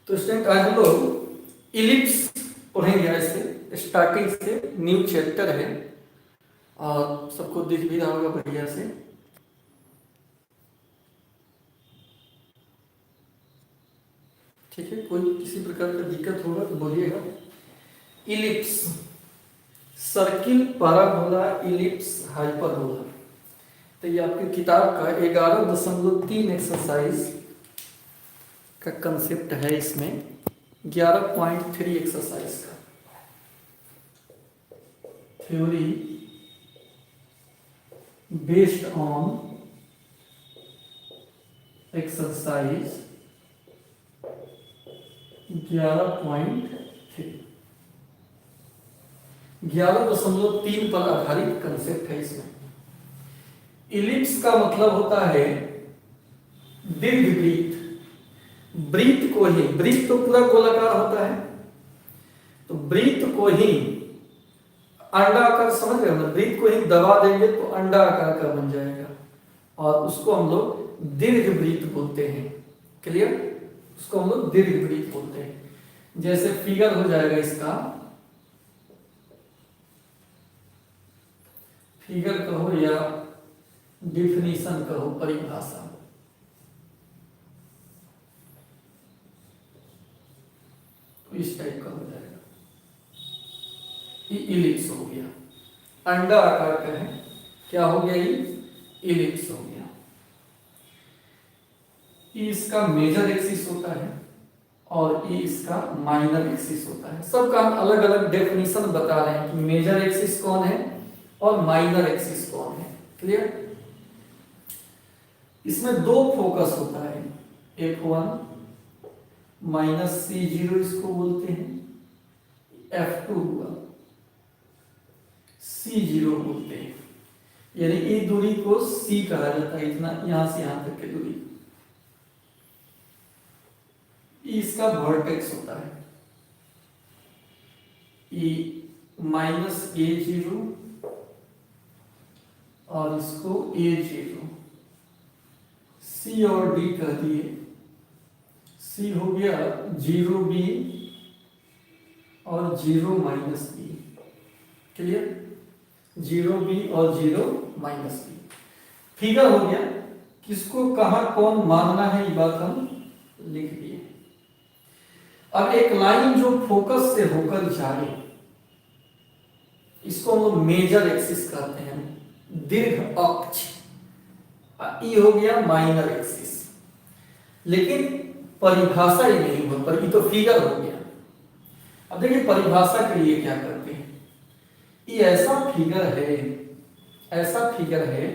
तो स्टूडेंट आज हम लोग इलिप्स पढ़ेंगे। ऐसे स्टार्टिंग से न्यू चैप्टर है और सबको दिख भी रहा होगा बढ़िया से। ठीक है, कोई किसी प्रकार का दिक्कत होगा तो बोलिएगा। Ellipse, circle, parabola, ellipse, hyperbola. तो ये आपकी किताब का 11.3 एक्सरसाइज का कंसेप्ट है। इसमें 11.3 एक्सरसाइज का थ्योरी बेस्ड ऑन एक्सरसाइज 11.3 11.3 पर आधारित कंसेप्ट है। इसमें इलिप्स का मतलब होता है दीर्घ वृत्त। वृत्त को ही, वृत्त तो पूरा गोलाकार होता है, तो वृत्त को ही अंडाकार, समझ रहे हो ना, वृत्त को ही दबा देंगे तो अंडा आकार का बन जाएगा और उसको हम लोग दीर्घ वृत्त बोलते हैं। क्लियर? उसको हम लोग दीर्घ वृत्त बोलते हैं। जैसे फिगर हो जाएगा इसका, फिगर कहो या डिफिनीशन कहो, परिभाषा। तो इस टाइप का हो जाएगा। ये इलिप्स हो गया, अंडा आकार का है। क्या हो गया? ये इलिप्स हो गया। ये इसका मेजर एक्सिस होता है और ये इसका माइनर एक्सिस होता है। सबका हम अलग अलग डेफिनेशन बता रहे हैं कि मेजर एक्सिस कौन है और माइनर एक्सिस कौन है। क्लियर? इसमें दो फोकस होता है, F1 माइनस C0 इसको बोलते हैं, F2 हुआ C0 बोलते हैं। यानी इस दूरी को C कहा जाता है, इतना यहां से यहां तक की दूरी। इसका वर्टेक्स होता है माइनस A0 और इसको A0, C और D कह दिए। C हो गया 0B और 0 माइनस B। क्लियर? 0B और 0 माइनस B फिगर हो गया। किसको कहां कौन मानना है ये बात हम लिख दिए। अब एक लाइन जो फोकस से होकर जाए, इसको हम लोग मेजर एक्सिस कहते हैं, दीर्घ अक्ष। ये हो गया माइनर एक्सिस। लेकिन परिभाषा ही नहीं हो पर ये तो फिगर हो गया। अब देखिए परिभाषा के लिए क्या करते हैं। ये ऐसा फिगर है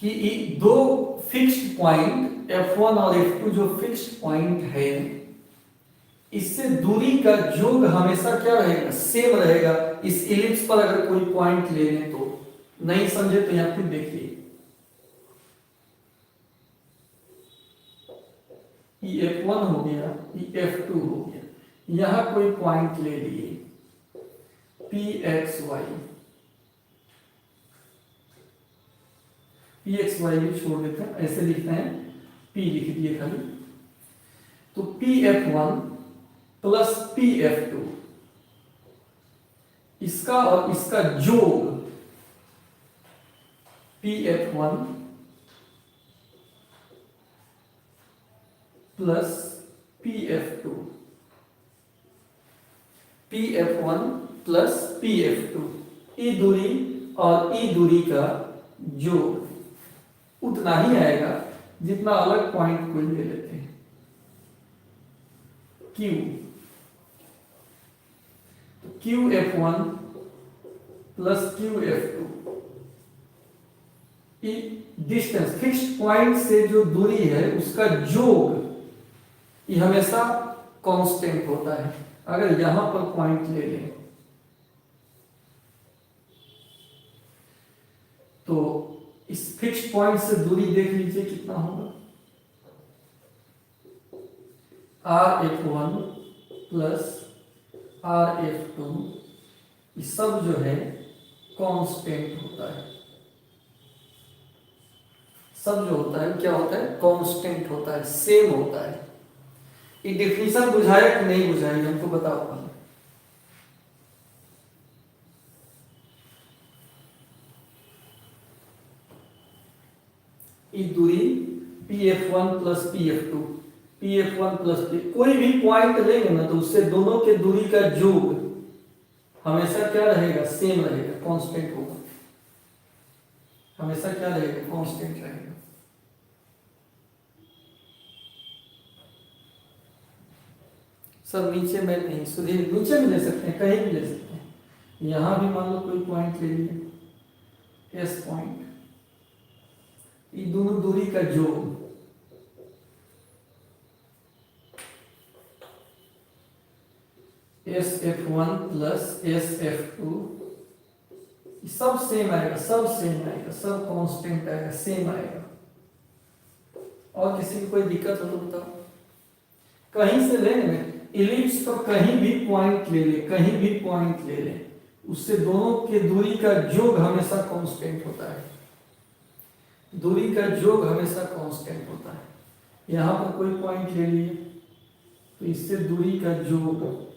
कि ये दो फिक्स्ड पॉइंट F1 और F2 जो फिक्स्ड पॉइंट है, इससे दूरी का योग हमेशा क्या रहेगा? सेम रहेगा। इस इलिप्स पर अगर कोई पॉइंट ले लें तो, नहीं समझे तो यहां फिर देखिए, ये F1 हो गया, ये F2 हो गया। यहां कोई पॉइंट ले लिए PXY, PXY भी छोड़ देते हैं, ऐसे लिखते हैं, P लिख दिए खाली। तो PF1 प्लस PF2, इसका और इसका जोड़ PF1 plus PF2, PF1 plus PF2, ई दूरी और ई दूरी का जोड़ उतना ही आएगा जितना अलग पॉइंट को ले लेते हैं। Q, तो QF1 plus QF2, distance fixed point से जो दूरी है उसका योग ये हमेशा कांस्टेंट होता है। अगर यहां पर पॉइंट ले लें तो इस फिक्स्ड पॉइंट से दूरी देख लीजिए कितना होगा। RF1 प्लस RF2, ये सब जो है कांस्टेंट होता है। सब जो होता है क्या होता है? कांस्टेंट होता है, सेम होता है। ये डिफिनीशन बुझाया कि नहीं बुझाई हमको बताओ पहले। ये दूरी PF1 plus PF2, PF1 plus कोई भी पॉइंट लेंगे ना तो उससे दोनों के दूरी का योग हमेशा क्या रहेगा, सेम रहेगा, कांस्टेंट होगा, हमेशा क्या रहेगा, कांस्टेंट रहेगा। सर नीचे में नहीं, सुधीर नीचे भी ले सकते हैं, कहीं भी ले सकते हैं। यहां भी मान लो कोई पॉइंट ले लिए एस पॉइंट, ये दोनों दूरी का योग SF1 प्लस SF2 सब सेम आएगा, सब सेम आएगा, सब कांस्टेंट आएगा, सेम आएगा। और किसी को कोई दिक्कत हो तो बताओ। कहीं से लेंगे इलिप्स पर कहीं भी पॉइंट ले ले, कहीं भी पॉइंट ले ले, उससे दोनों के दूरी का योग हमेशा कांस्टेंट होता है, दूरी का योग हमेशा कांस्टेंट होता है। यहां पर कोई पॉइंट ले लिए तो इससे दूरी का योग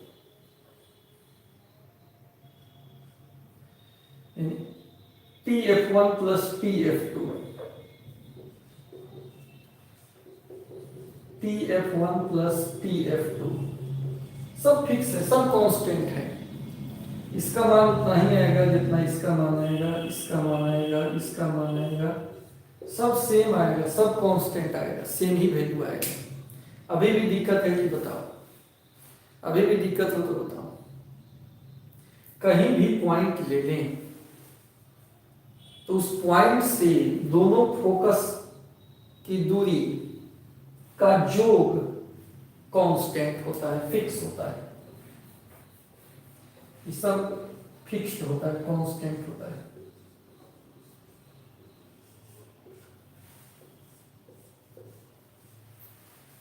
PF1 plus PF2, PF1 plus PF2 सब फिक्स है, सब कांस्टेंट है। इसका मान उतना ही आएगा जितना इसका मान आएगा, इसका मान आएगा, इसका मान आएगा, सब सेम आएगा, सब कांस्टेंट आएगा, सेम ही वैल्यू आएगा। अभी भी दिक्कत है कि बताओ, अभी भी दिक्कत हो तो बताओ। कहीं भी पॉइंट ले लें तो उस पॉइंट से दोनों फोकस की दूरी का योग कांस्टेंट होता है, फिक्स होता है, ये सब फिक्स्ड होता है, कांस्टेंट होता है।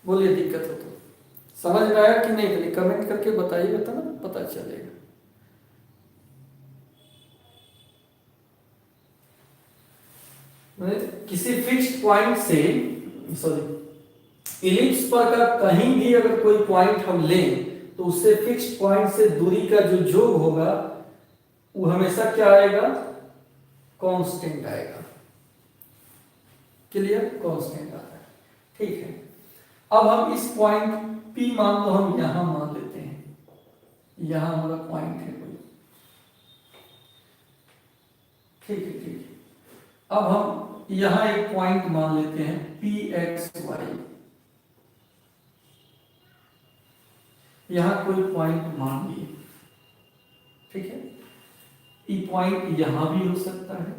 बोलिए दिक्कत हो तो, समझ में आया कि नहीं, कमेंट करके बताइएगा तो ना पता चलेगा। किसी फिक्स्ड पॉइंट से, सॉरी, इलिप्स पर का कहीं भी अगर कोई पॉइंट हम लें तो उससे फिक्स्ड पॉइंट से दूरी का जो योग होगा वो हमेशा क्या आएगा, कांस्टेंट आएगा। क्लियर, कांस्टेंट आता है। ठीक है, अब हम इस पॉइंट P मान लो हम यहां मान लेते हैं, यहां हमारा पॉइंट है कोई, ठीक है, ठीक है। अब हम यहां एक पॉइंट मान लेते हैं PXY, यहां कोई पॉइंट मान लिए, ठीक है। ये पॉइंट यहां भी हो सकता है,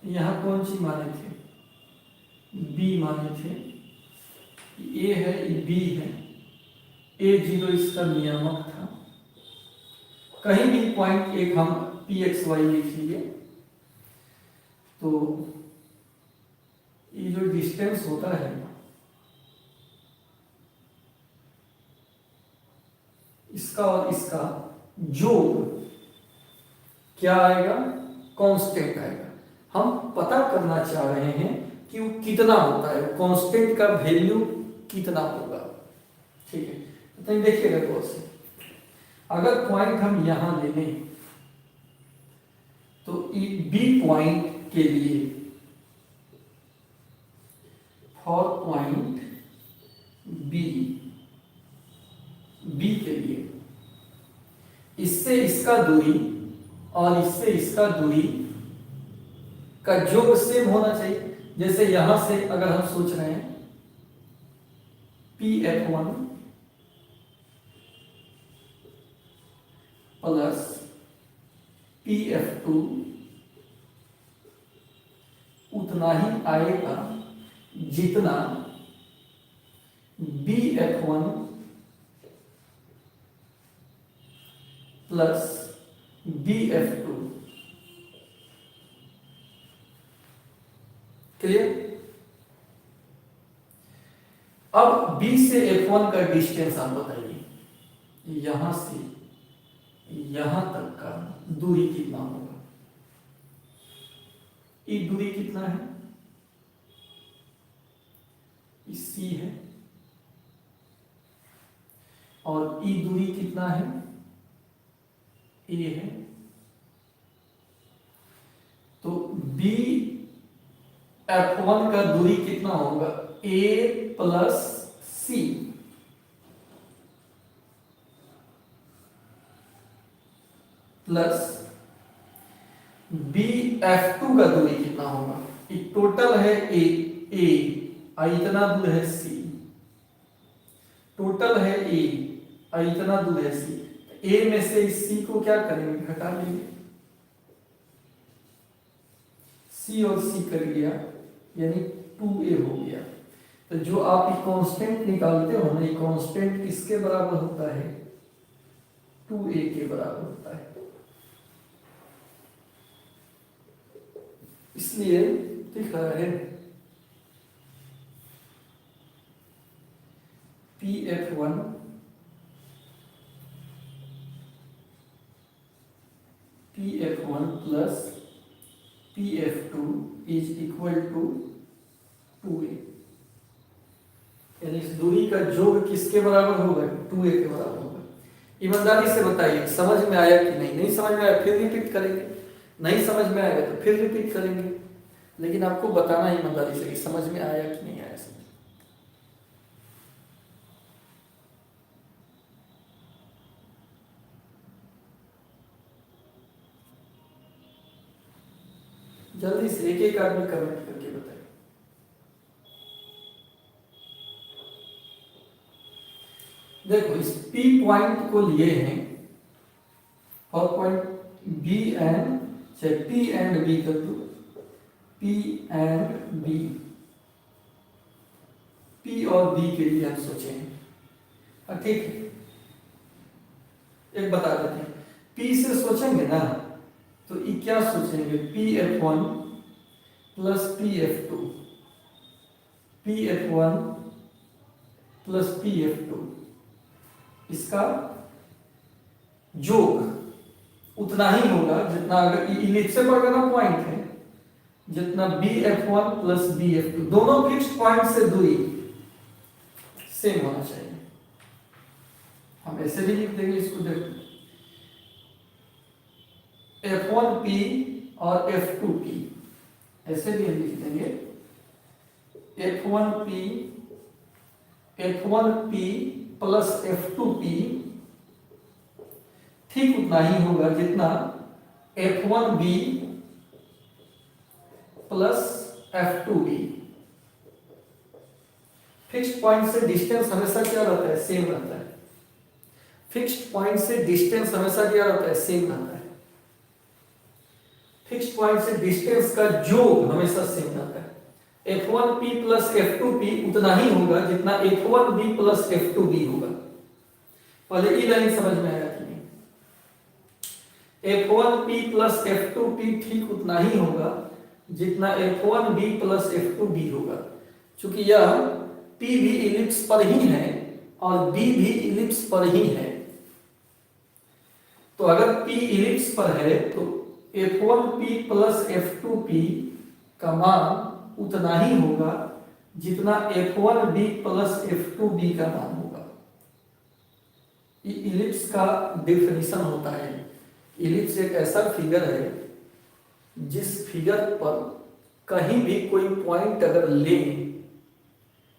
यहां कौन सी माने थे, B माने थे, A है, ये B है, A0 इसका नियामक था। कहीं भी पॉइंट एक हम PXY लिख लिए तो ये जो डिस्टेंस होता है इसका और इसका योग क्या आएगा, कांस्टेंट आएगा। हम पता करना चाह रहे हैं कि वो कितना होता है, कांस्टेंट का वैल्यू कितना होगा, ठीक है। तो देखिएगा गौर से, अगर पॉइंट हम यहां ले लें तो B पॉइंट के लिए, फॉर पॉइंट B के लिए इससे इसका दूरी और इससे इसका दूरी का योग सेम होना चाहिए। जैसे यहां से अगर हम सोच रहे हैं PF1 प्लस PF2 उतना ही आएगा जितना BF1 प्लस BF2। क्लियर। अब B से F1 का डिस्टेंस आप बताइए, यहां से यहां तक का दूरी कितना होगा, ये दूरी कितना है, C और ई दूरी कितना है, ए है। तो बी F1 का दूरी कितना होगा, ए प्लस सी, प्लस बी F2 का दूरी कितना होगा, टोटल है ए, इतना दूर है सी, टोटल है ए, इतना दूर है सी। ए में से इस सी को क्या करेंगे, घटा लेंगे, सी और सी कर लिया यानी 2a हो गया। तो जो आप ये कांस्टेंट निकालते हो ना, ये कांस्टेंट किसके बराबर होता है, 2a के बराबर होता है। इसलिए दिख रहा है PF1 plus PF2 is equal to 2a, यानी इस दूरी का योग किसके बराबर होगा, 2a के बराबर होगा। ईमानदारी से बताइए समझ में आया कि नहीं, नहीं समझ में आया फिर रिपीट करेंगे, नहीं समझ में आएगा तो फिर रिपीट करेंगे, लेकिन आपको बताना ईमानदारी से कि समझ में आया कि नहीं आया। समझ जल्दी से एक एक आदमी कमेंट करके बताए। देखो इस P पॉइंट को लिए हैं और point B and P and B कर दो, P एंड B, P और B के लिए हम सोचेंगे, ठीक है। एक बता देते हैं, P से सोचेंगे ना तो ये क्या सोचेंगे, PF1 plus PF2, PF1 plus PF2, इसका योग उतना ही होगा जितना, अगर इलिप्सेबल का ना पॉइंट है, जितना BF1 प्लस BF2, दोनों फिक्स्ड पॉइंट से दूरी सेम होना चाहिए। हम ऐसे भी लिख देंगे इसको, देखो F1P और F2P, ऐसे भी हम लिख देंगे F1P प्लस F2P ठीक उतना ही होगा जितना F1B plus F2B। Fixed point से डिस्टेंस हमेशा क्या रहता है, सेम रहता है। फिक्स्ड पॉइंट से डिस्टेंस हमेशा क्या रहता है, सेम रहता है। फिक्स्ड पॉइंट से डिस्टेंस का योग हमेशा सेम रहता है। F1P प्लस F2P उतना ही होगा जितना F1B प्लस F2B होगा। पहले ये लाइन समझ में आया कि नहीं, F1P प्लस F2P ठीक उतना ही होगा जितना F1B प्लस F2B होगा। चूंकि यह P भी इलिप्स पर ही है और B भी इलिप्स पर ही है, तो अगर P इलिप्स पर है तो F1P प्लस F2P का मान उतना ही होगा जितना F1B प्लस F2B का मान होगा। ये इलिप्स का डेफिनेशन होता है। इलिप्स एक ऐसा फिगर है जिस फिगर पर कहीं भी कोई पॉइंट अगर ले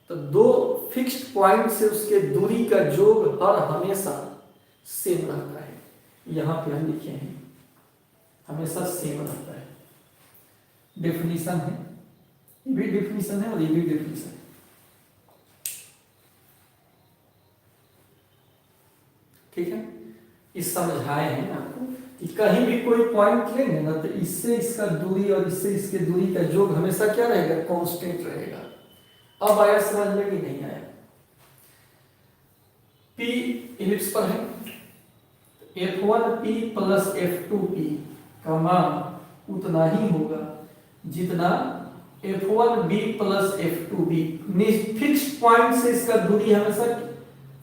तो दो फिक्स्ड पॉइंट से उसके दूरी का योग हर हमेशा सेम रहता है। यहां पे हम लिखे हैं हमेशा सेम रहता है। डेफिनेशन है, ये भी डेफिनेशन है और ये भी डेफिनेशन है। ठीक है, इस समझाए हैं आपको कि कहीं भी कोई पॉइंट लेंगे ना तो इससे इसका दूरी और इससे इसके दूरी का योग हमेशा क्या रहेगा, कांस्टेंट रहेगा। अब आया समझ में कि नहीं आया। P इलिप्स पर है, F1P प्लस F2P का मान उतना ही होगा जितना F1B plus F2B। Fixed point से इसका दूरी हमेशा,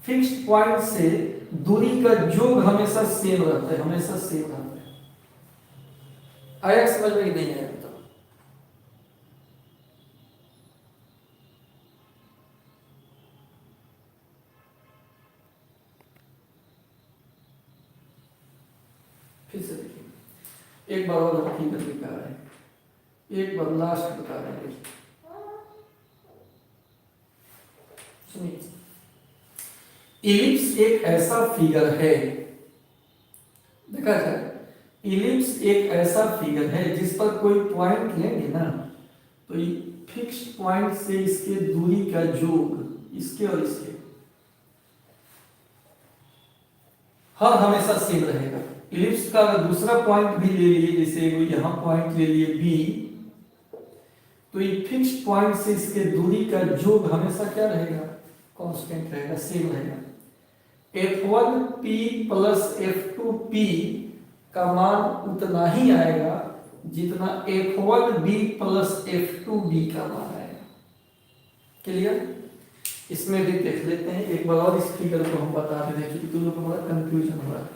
फिक्स्ड पॉइंट से दूरी का योग हमेशा सेम रहता है, हमेशा सेम रहता है। आया समझ में नहीं आया तो फिर से देखिए, एक बार और हम फिगर दिखा रहे हैं, एक बार लास्ट बता रहे हैं। सुनिए, इलिप्स एक ऐसा फिगर है, देखा जाए, इलिप्स एक ऐसा फिगर है जिस पर कोई पॉइंट लेंगे ना, तो फिक्स पॉइंट से इसके दूरी का योग, इसके और इसके, हर हमेशा सेम रहेगा। इलिप्स का अगर दूसरा पॉइंट भी ले लिए, जैसे यहां पॉइंट ले लिए बी, तो ये फिक्स पॉइंट से इसके दूरी का योग हमेशा क्या रहेगा, कांस्टेंट रहेगा, सेम रहेगा। F1P प्लस F2P का मान उतना ही आएगा जितना F1B प्लस F2B का मान आएगा। क्लियर? इसमें भी देख लेते हैं एक बार और, इस फिगर को हम बता देते हैं क्योंकि तुम लोग को बड़ा कंफ्यूजन हो रहा है।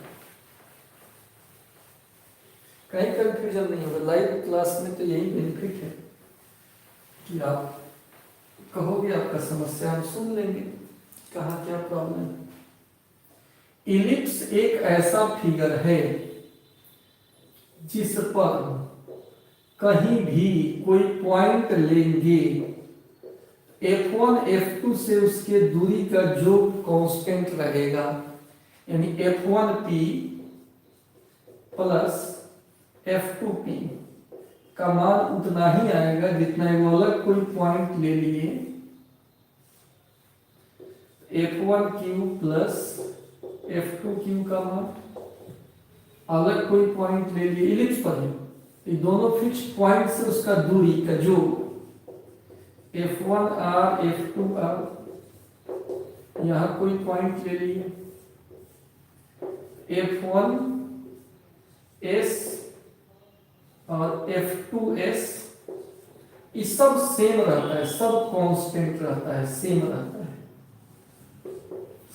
कहीं कंफ्यूजन नहीं होगा, लाइव क्लास में तो यही बेनिफिट है कि आप कहोगे, आपका समस्या हम सुन लेंगे, कहाँ क्या प्रॉब्लम है। इलिप्स एक ऐसा फिगर है जिस पर कहीं भी कोई पॉइंट लेंगे, F1 F2 से उसके दूरी का योग कांस्टेंट रहेगा, यानी F1P प्लस F2P का मान उतना ही आएगा जितना वो अलग कोई पॉइंट ले लिए, F1Q प्लस F2Q का मान, अलग कोई पॉइंट ले लिए इलिप्स पर है, ये दोनों फिक्स पॉइंट से उसका दूरी का योग, F1R F2R, यहां कोई पॉइंट ले लिए, F1S और F2S, ये सब सेम रहता है, सब कांस्टेंट रहता है, सेम रहता है,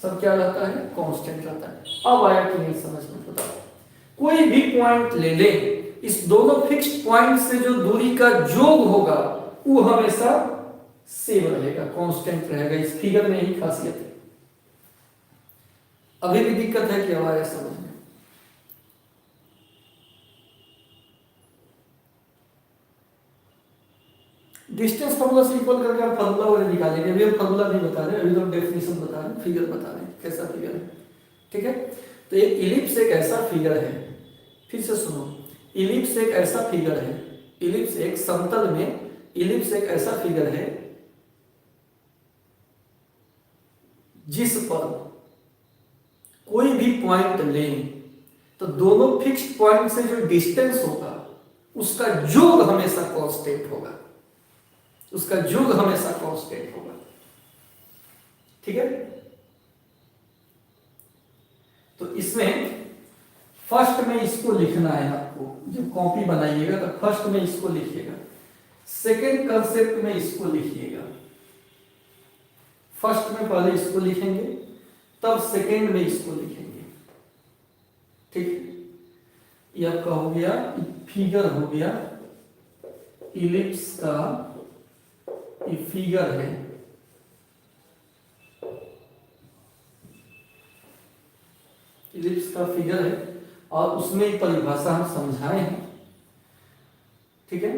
सब क्या रहता है, कांस्टेंट रहता है। अब आया कि नहीं समझ में, बताओ। कोई भी पॉइंट ले ले, इस दोनों फिक्स्ड पॉइंट से जो दूरी का योग होगा वो हमेशा सेम रहेगा, कांस्टेंट रहेगा। इस फिगर में ही खासियत है। अभी भी दिक्कत है कि हमारे समझ में? डिस्टेंस फार्मूला से इक्वल करके हम फार्मूला वगैरह निकालेंगे, अभी हम फार्मूला नहीं बता रहे, अभी तो डेफिनेशन बता रहे हैं, फिगर बता रहे हैं कैसा फिगर है। ठीक है, तो ये इलिप्स एक ऐसा फिगर है, फिर से सुनो, इलिप्स एक ऐसा फिगर है, इलिप्स एक समतल में, इलिप्स एक ऐसा फिगर है जिस पर कोई भी पॉइंट लें तो दोनों फिक्स्ड पॉइंट से जो डिस्टेंस होगा उसका योग हमेशा कांस्टेंट होगा, उसका योग हमेशा कांस्टेंट होगा। ठीक है, तो इसमें फर्स्ट में इसको लिखना है आपको, जब कॉपी बनाइएगा तो फर्स्ट में इसको लिखिएगा, सेकंड कंसेप्ट में इसको लिखिएगा। फर्स्ट में पहले इसको लिखेंगे, तब सेकंड में इसको लिखेंगे। ठीक, ये आपका हो गया, फिगर हो गया इलिप्स का, ये फिगर है, इलिप्स का फिगर है और उसमें परिभाषा हम समझाए हैं। ठीक है,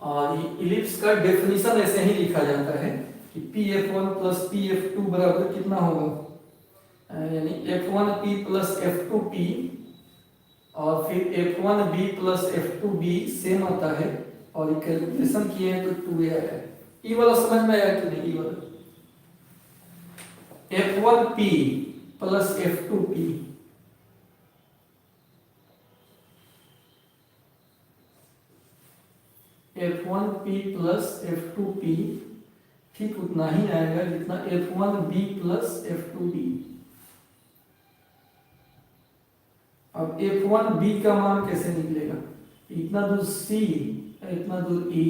और इलिप्स का डेफिनेशन ऐसे ही लिखा जाता है कि PF1 प्लस PF2 बराबर कितना होगा, यानी F1P प्लस F2P और फिर F1B प्लस F2B सेम आता है, और ये कैलकुलेशन किए हैं तो 2A आया है। ई वाला समझ में आया कि नहीं? ई वाला F1P plus F2P, F1P plus F2P ठीक उतना ही आएगा जितना F1B प्लस F2B। अब F1B का मान कैसे निकलेगा, इतना दूर C, इतना दूर E,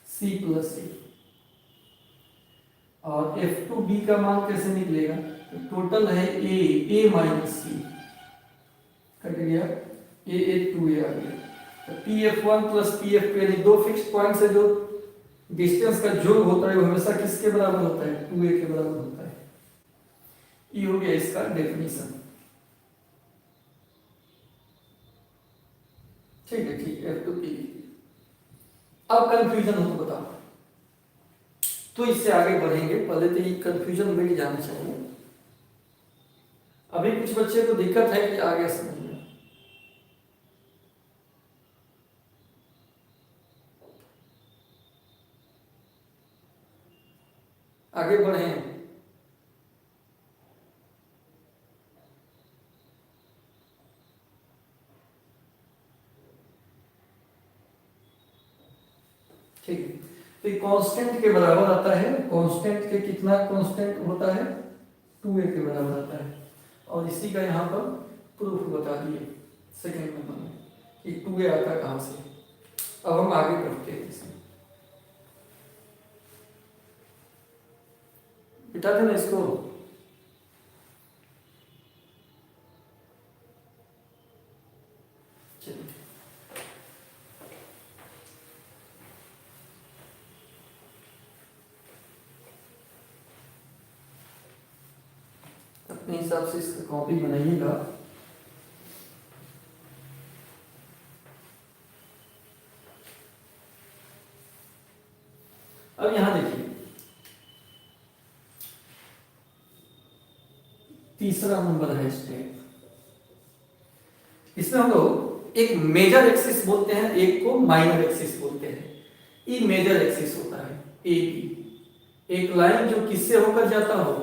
C प्लस E, और F2B का मान कैसे निकलेगा, तो टोटल है A माइनस C, कट गया, A 2A आ गया। PF1 प्लस PF2, यानी दो फिक्स पॉइंट से जो डिस्टेंस का योग होता है वो हमेशा किसके बराबर होता है, 2A के बराबर होता है। ये हो गया इसका डेफिनेशन। ठीक है, ठीक है, F2 P। अब कंफ्यूजन हो तो बताओ, तो इससे आगे बढ़ेंगे, पहले तो ये कंफ्यूजन मिट जाना चाहिए। अभी कुछ बच्चे को दिक्कत है कि आगे समझ में, आगे बढ़े। ठीक है, तो ये कांस्टेंट के बराबर आता है, कांस्टेंट के कितना कांस्टेंट होता है, 2a के बराबर आता है। और इसी का यहाँ पर प्रूफ बता दिए सेकेंड नंबर में कि 2a आता कहाँ से। अब हम आगे बढ़ते हैं, इसमें बिठा देना इसको। चलिए, अपने हिसाब से इसका कॉपी बनाइएगा। अब यहां देखिए, तीसरा नंबर है स्टेप। इसमें हम लोग एक मेजर एक्सिस बोलते हैं, एक को माइनर एक्सिस बोलते हैं। ये मेजर एक्सिस होता है ए बी, एक लाइन जो किससे होकर जाता हो,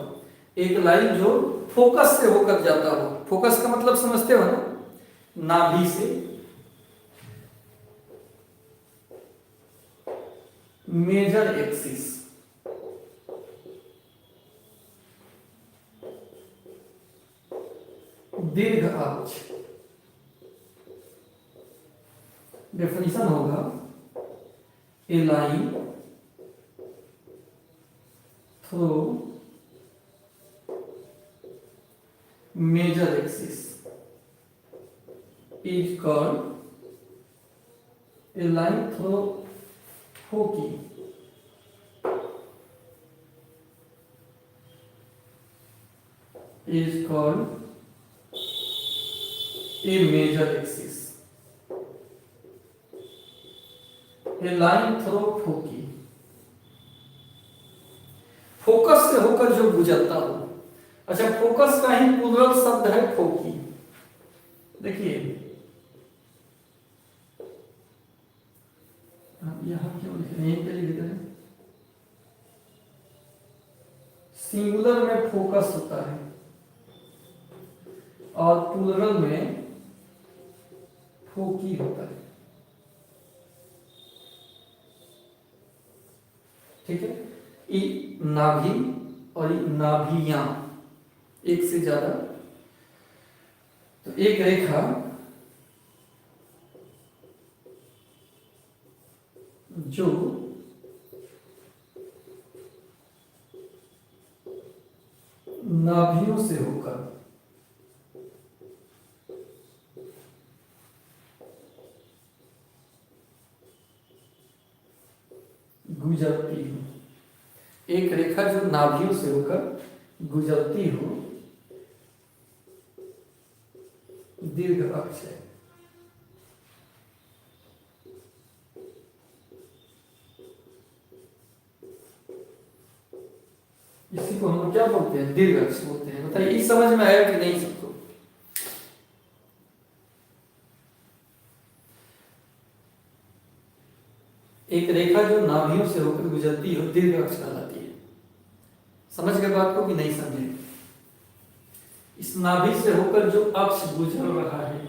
एक लाइन जो फोकस से होकर जाता हो। फोकस का मतलब समझते हो ना, नाभि से मेजर एक्सिस, दीर्घ अक्ष। डेफिनेशन होगा a line through major axis is called a line through foci is called a major axis, a line through foci, focus से होकर जो गुजरता हो। अच्छा, फोकस का ही प्लूरल शब्द है फोकी। देखिए यहां क्यों लिख रहे हैं, यहीं पे लिख रहे हैं, सिंगुलर में फोकस होता है और प्लूरल में फोकी होता है। ठीक है, ये नाभि और ये नाभियां एक से ज्यादा, तो एक रेखा जो नाभियों से होकर गुजरती हो, एक रेखा जो नाभियों से होकर गुजरती हो, दीर्घ अक्ष है। इसी को हम लोग क्या बोलते हैं, दीर्घ अक्ष बोलते हैं। बताइए, ये समझ में आया कि नहीं सबको? एक रेखा जो नाभियों से होकर गुजरती हो, दीर्घ अक्ष कहलाती है। समझ गए बात को कि नहीं समझे? इस नाभि से होकर जो अक्ष गुजर रहा है,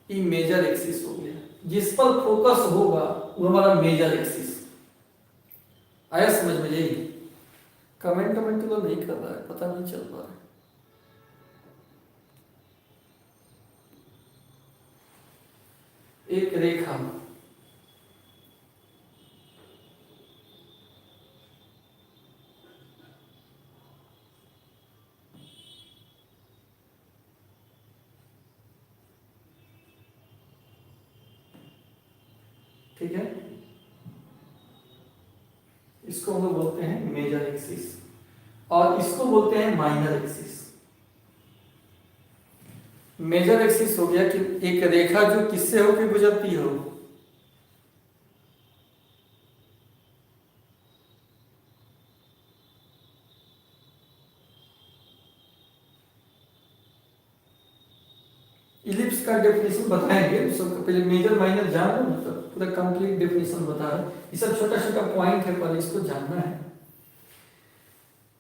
ये मेजर एक्सिस हो गया। जिस पर फोकस होगा वो हमारा मेजर एक्सिस। आया समझ में? यही कमेंट तो नहीं कर रहा है, पता नहीं चल रहा है। एक रेखा ठीक है, इसको हम लोग बोलते हैं मेजर एक्सिस और इसको बोलते हैं माइनर एक्सिस। मेजर एक्सिस हो गया कि एक रेखा जो किससे होकर गुजरती हो, इलिप्स का डेफिनेशन बताएंगे, सब पहले मेजर माइनर जान लो, मतलब पूरा कंप्लीट डेफिनेशन बता रहे हैं, ये सब छोटा छोटा पॉइंट है पर इसको जानना है।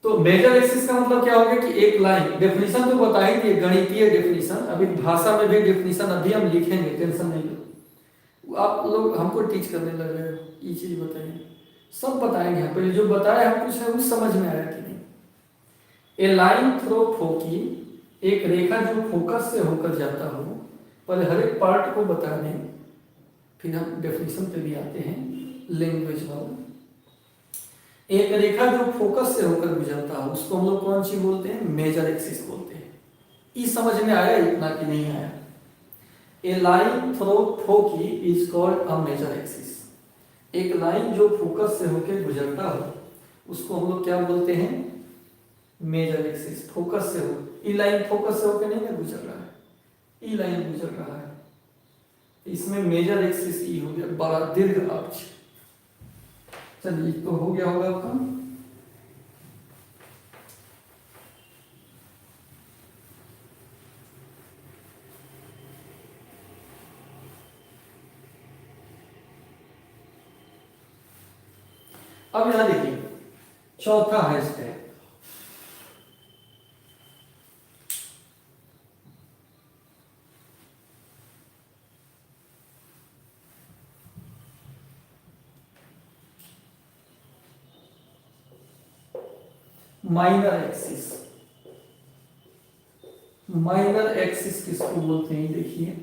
तो मेजर एक्सिस का मतलब क्या हो गया कि एक लाइन, डेफिनेशन तो बता ही दिए, गणितीय डेफिनेशन, अभी भाषा में भी डेफिनेशन अभी हम लिखेंगे, टेंशन नहीं लो, आप लोग हमको टीच करने लग रहे हो, ये चीज बताइए, सब बताएंगे, पहले जो बताया हम कुछ है उस समझ में आया कि नहीं। ए लाइन थ्रो फोकी, एक रेखा जो फोकस से होकर जाता हो, पर हर एक पार्ट को बता दें, फिर हम डेफिनेशन पे भी आते हैं लैंग्वेज वाला। एक रेखा जो फोकस से होकर गुजरता हो उसको हम लोग कौन सी बोलते हैं, मेजर एक्सिस बोलते हैं। ये समझ में आया इतना कि नहीं आया? A line through foci is called a major axis, एक लाइन जो फोकस से होकर गुजरता हो उसको हम लोग क्या बोलते हैं, मेजर एक्सिस। फोकस से हो, ई लाइन फोकस से होकर नहीं ना गुजर रहा है, ई लाइन गुजर रहा है, इसमें मेजर एक्सिस ई हो गया, बड़ा दीर्घ अक्ष। चलिए तो हो गया होगा आपका। अब यहां देखिए चौथा है step, minor axis. Minor axis किसको बोलते हैं, देखिए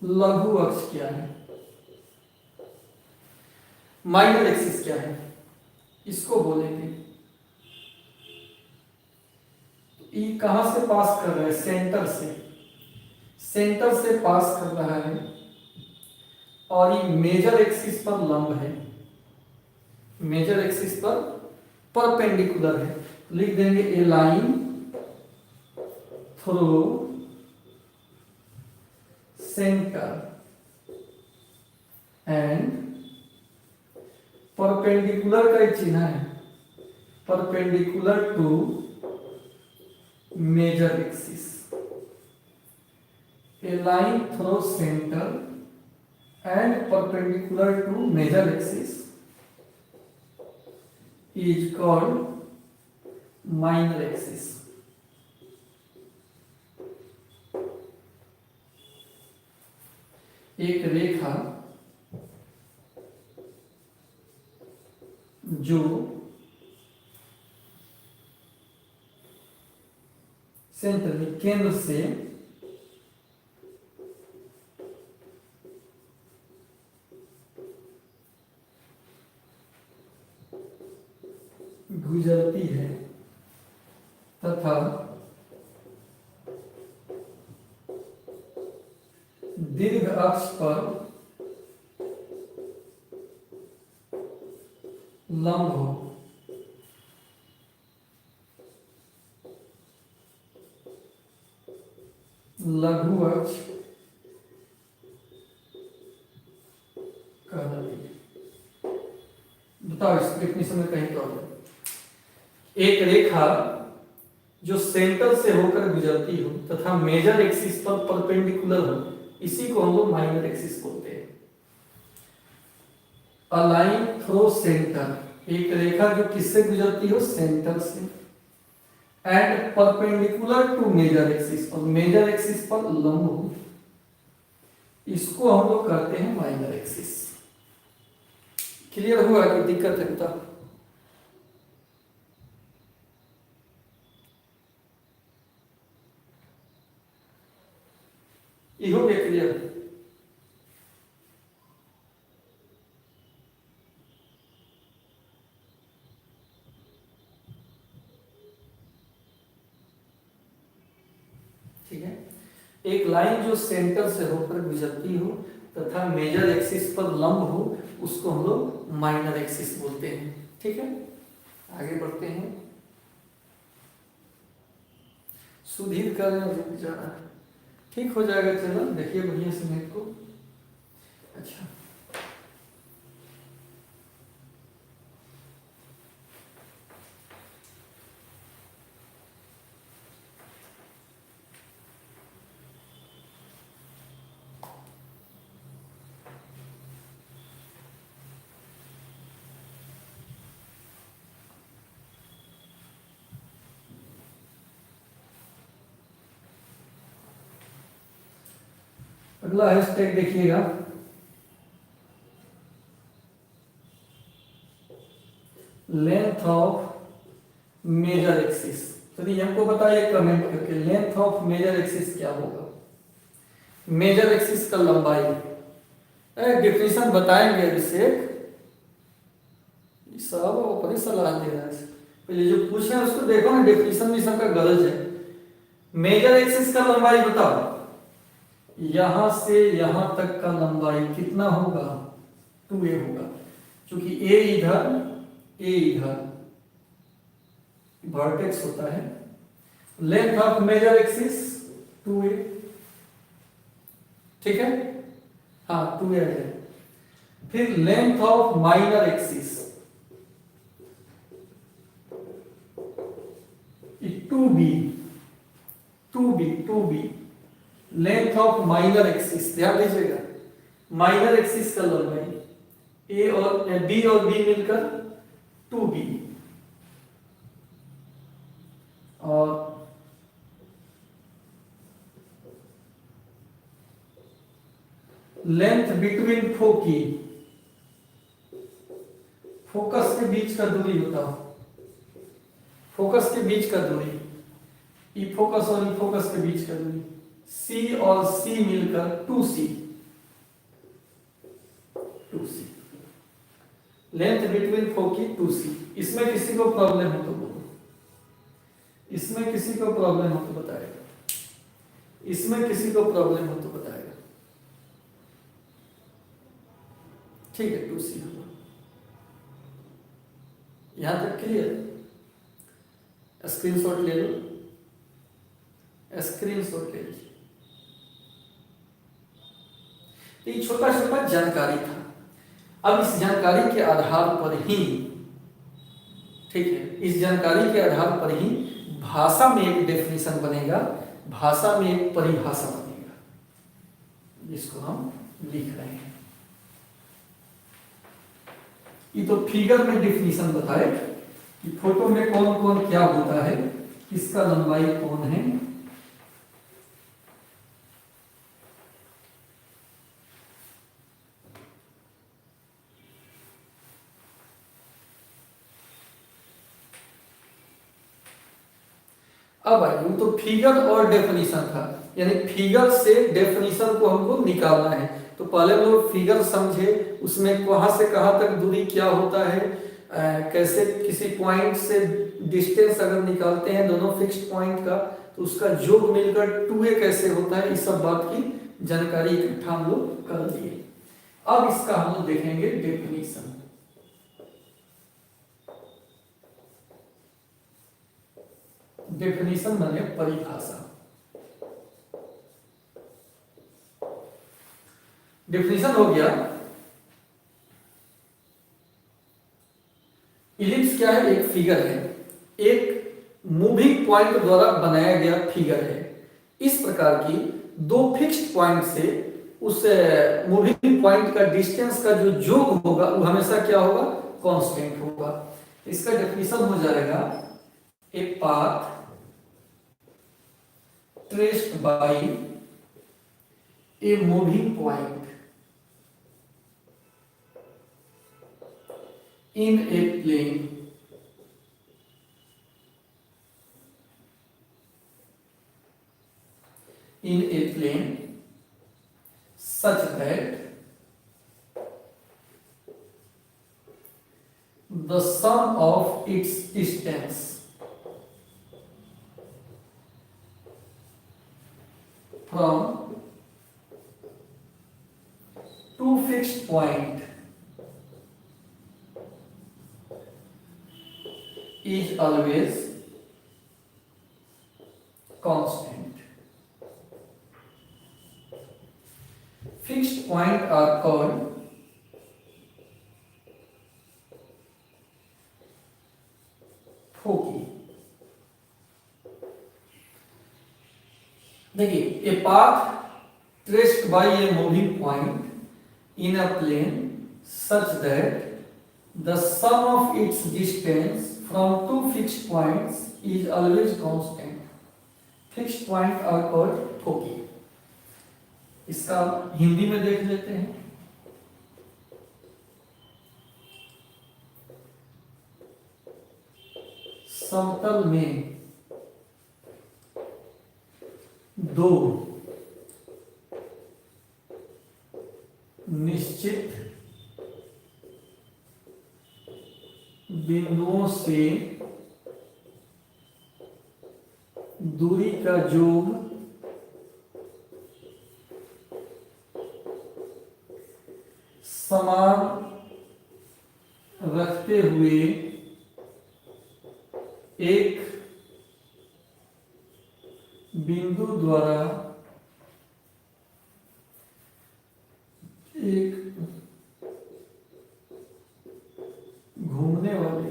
लघु अक्ष क्या है, माइनर एक्सिस क्या है, इसको बोलेंगे। ई कहां से पास कर रहा है, सेंटर से, सेंटर से पास कर रहा है, और ये मेजर एक्सिस पर लंब है, मेजर एक्सिस पर परपेंडिकुलर है। लिख देंगे a line through centre and perpendicular का एक चिन्ह है, perpendicular to major axis. A line through centre and perpendicular to major axis is called minor axis। एक रेखा जो सेंटर में, केंद्र से गुजरती है तथा दीर्घ अक्ष पर लंब हो, लघु अक्ष कहलाती है। बताओ इस डेफिनेशन में कहीं प्रॉब्लम? एक रेखा जो सेंटर से होकर गुजरती हो तथा मेजर एक्सिस पर परपेंडिकुलर हो, इसी को हम लोग माइनर एक्सिस बोलते हैं। अ लाइन थ्रू सेंटर, एक रेखा जो किससे गुजरती हो, सेंटर से, and perpendicular to major axis, और मेजर एक्सिस पर लंब हो, इसको हम लोग कहते हैं माइनर एक्सिस। क्लियर हुआ कि दिक्कत है? बता ये हो गया क्लियर? ठीक है, एक लाइन जो सेंटर से होकर गुजरती हो तथा मेजर एक्सिस पर लंब हो, उसको हम लोग माइनर एक्सिस बोलते हैं। ठीक है, आगे बढ़ते हैं। सुधीर कर रुक जा रहा है, ठीक हो जाएगा। चलो देखिए बढ़िया से नेट को। अच्छा अगला हैशटैग देखिएगा, लेंथ ऑफ मेजर एक्सिस। चलिए हमको बताइए कमेंट करके, लेंथ ऑफ मेजर एक्सिस क्या होगा? मेजर एक्सिस का लंबाई, डेफिनेशन बताएंगे अभिषेक, सब ऊपर सलाह दे रहा है। पहले जो पूछे हैं उसको देखो ना, डेफिनेशन भी सबका गलत है। मेजर एक्सिस का लंबाई बताओ, यहां से यहां तक का लंबाई कितना होगा? 2a होगा, क्योंकि a इधर वर्टेक्स होता है। Length of major axis 2a, ठीक है, हाँ 2a है। फिर length of minor axis 2b। Length of minor axis, ध्यान दीजिएगा, माइनर एक्सिस का लंबाई a और b मिलकर 2b, और लेंथ बिटवीन फोकी, फोकस के बीच का दूरी बताओ, फोकस के बीच का दूरी, ई फोकस और ई फोकस के बीच का दूरी, C और C मिलकर 2c। लेंथ बिटवीन फोकी 2c। इसमें किसी को प्रॉब्लम हो तो बोलो, इसमें किसी को प्रॉब्लम हो तो बताएगा, इसमें किसी को प्रॉब्लम हो तो बताएगा, ठीक है 2c होगा। यहां तक क्लियर? स्क्रीनशॉट ले लो, स्क्रीनशॉट ले लीजिए। ये छोटा छोटा जानकारी था। अब इस जानकारी के आधार पर ही, ठीक है, इस जानकारी के आधार पर ही भाषा में एक डेफिनेशन बनेगा, भाषा में एक परिभाषा बनेगा, जिसको हम लिख रहे हैं। ये तो फिगर में डेफिनेशन बताए कि फोटो में कौन कौन क्या होता है, किसका लंबाई कौन है। अब आइए, वो तो फिगर और डेफिनेशन था, यानी फिगर से डेफिनेशन को हमको निकालना है। तो पहले हम लोग फिगर समझे, उसमें कहां से कहां तक दूरी क्या होता है, कैसे किसी पॉइंट से डिस्टेंस अगर निकालते हैं दोनों फिक्स्ड पॉइंट का, तो उसका योग मिलकर 2a कैसे होता है, इस सब बात की जानकारी इकट्ठा हम लोग कर लिए। अब इसका हम लोग देखेंगे डेफिनेशन। डेफिनेशन माने परिभाषा। डेफिनेशन हो गया, इलिप्स क्या है? एक फिगर है, एक मूविंग पॉइंट द्वारा बनाया गया फिगर है। इस प्रकार की दो फिक्स्ड पॉइंट से उस मूविंग पॉइंट का डिस्टेंस का जो योग होगा वो हमेशा क्या होगा? कांस्टेंट होगा। इसका डेफिनेशन हो जाएगा, a path traced by a moving point in a plane such that the sum of its distance from two fixed point is always constant. Fixed point are called foci. देखिए, a path traced by a moving point in a plane such that the sum of its distance from two fixed points is always constant. Fixed point are called foci. इसका हिंदी में देख लेते हैं। समतल में दो निश्चित बिंदुओं से दूरी का योग समान रखते हुए एक बिंदु द्वारा एक घूमने वाले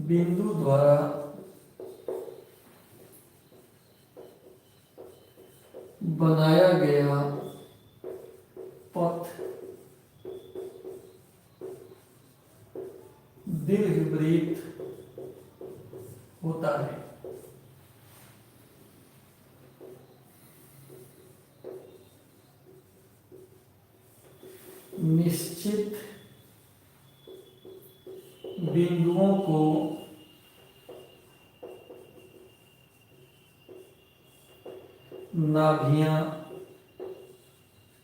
बिंदु द्वारा बनाया गया पथ दीर्घवृत्त होता है। निश्चित बिंदुओं को नाभियां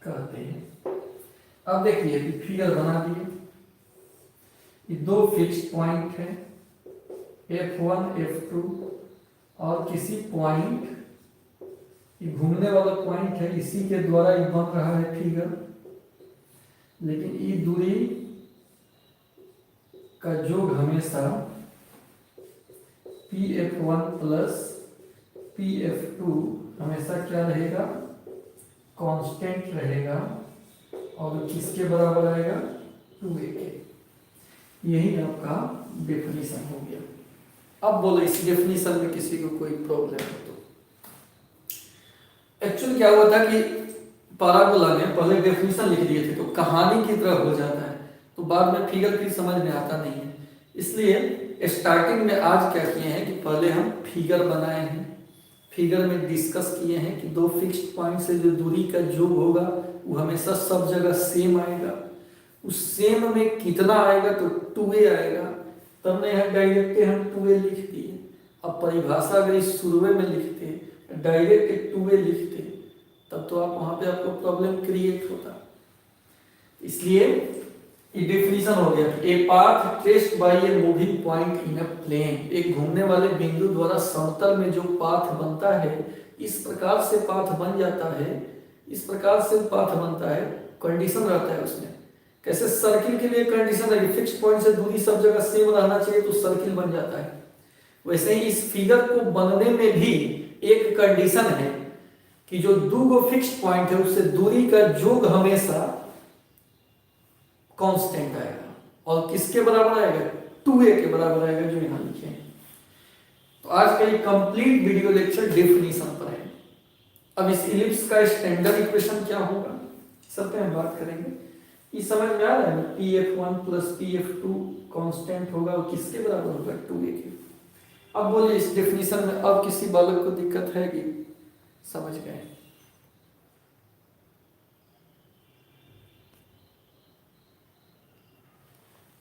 कहते हैं। अब देखिए, फिगर बना दिए। ये दो फिक्स्ड पॉइंट है, F1 F2, और किसी पॉइंट, ये घूमने वाला पॉइंट है, इसी के द्वारा ये बन रहा है फिगर। लेकिन ये दूरी का योग हमेशा PF1 प्लस PF2 हमेशा क्या रहेगा? कांस्टेंट रहेगा, और किसके बराबर आएगा? 2a के। यही आपका डेफिनेशन हो गया। अब बोलो, इस डेफिनेशन में किसी को कोई प्रॉब्लम हो तो। एक्चुअली क्या हुआ था कि पैराबोला में पहले डेफिनेशन लिख दिए थे तो कहानी की तरह हो जाता है, तो बाद में फिगर फिर समझ में आता नहीं है। इसलिए स्टार्टिंग में आज क्या किए हैं कि पहले हम फिगर बनाए हैं, फिगर में डिस्कस किए हैं कि दो फिक्स्ड पॉइंट से जो दूरी का योग होगा वो हमेशा सब जगह सेम आएगा। उस सेम में कितना आएगा? तो 2a आएगा। तब हमने यहाँ डायरेक्ट हम 2a लिख दिए। अब परिभाषा अगर इस शुरुए में लिखते, डायरेक्ट 2a लिखते, तब तो आप वहां पे आपको प्रॉब्लम क्रिएट होता। इसलिए ये डेफिनेशन हो गया, a path traced by a moving point in a plane. एक घूमने वाले बिंदु द्वारा समतल में जो पाथ बनता है, इस प्रकार से पाथ बन जाता है, इस प्रकार से पाथ बनता है। कंडीशन रहता है उसमें, कैसे सर्किल के लिए कंडीशन है, फिक्स्ड पॉइंट से दूरी सब जगह सेम रहना चाहिए तो सर्किल बन जाता है। वैसे ही इस फिगर को बनने में भी एक कंडीशन है कि जो दो फिक्स्ड पॉइंट है उससे दूरी का योग हमेशा कांस्टेंट आएगा, और किसके बराबर आएगा? 2a के बराबर आएगा, जो यहां लिखे हैं। तो आज का ये कंप्लीट वीडियो लेक्चर डेफिनेशन पर है। अब इस इलिप्स का स्टैंडर्ड इक्वेशन क्या होगा, सब पे हम बात करेंगे। ये समझ में आ रहा है? PF1 प्लस PF2 कांस्टेंट होगा, और किसके बराबर होगा? 2a के। अब बोलिए, इस डेफिनेशन में अब किसी बालक को दिक्कत है कि समझ गए?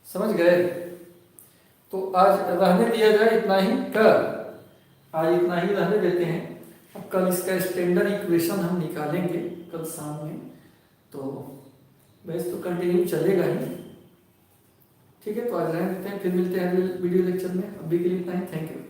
समझ गए? तो आज रहने दिया जाए, इतना ही कर, आज इतना ही रहने देते हैं। अब कल इसका स्टैंडर्ड इक्वेशन हम निकालेंगे कल शाम में, तो वैसे तो कंटिन्यू चलेगा ही। ठीक है, तो आज रहने देते हैं, फिर मिलते हैं वीडियो लेक्चर में। अभी के लिए इतना ही, थैंक यू।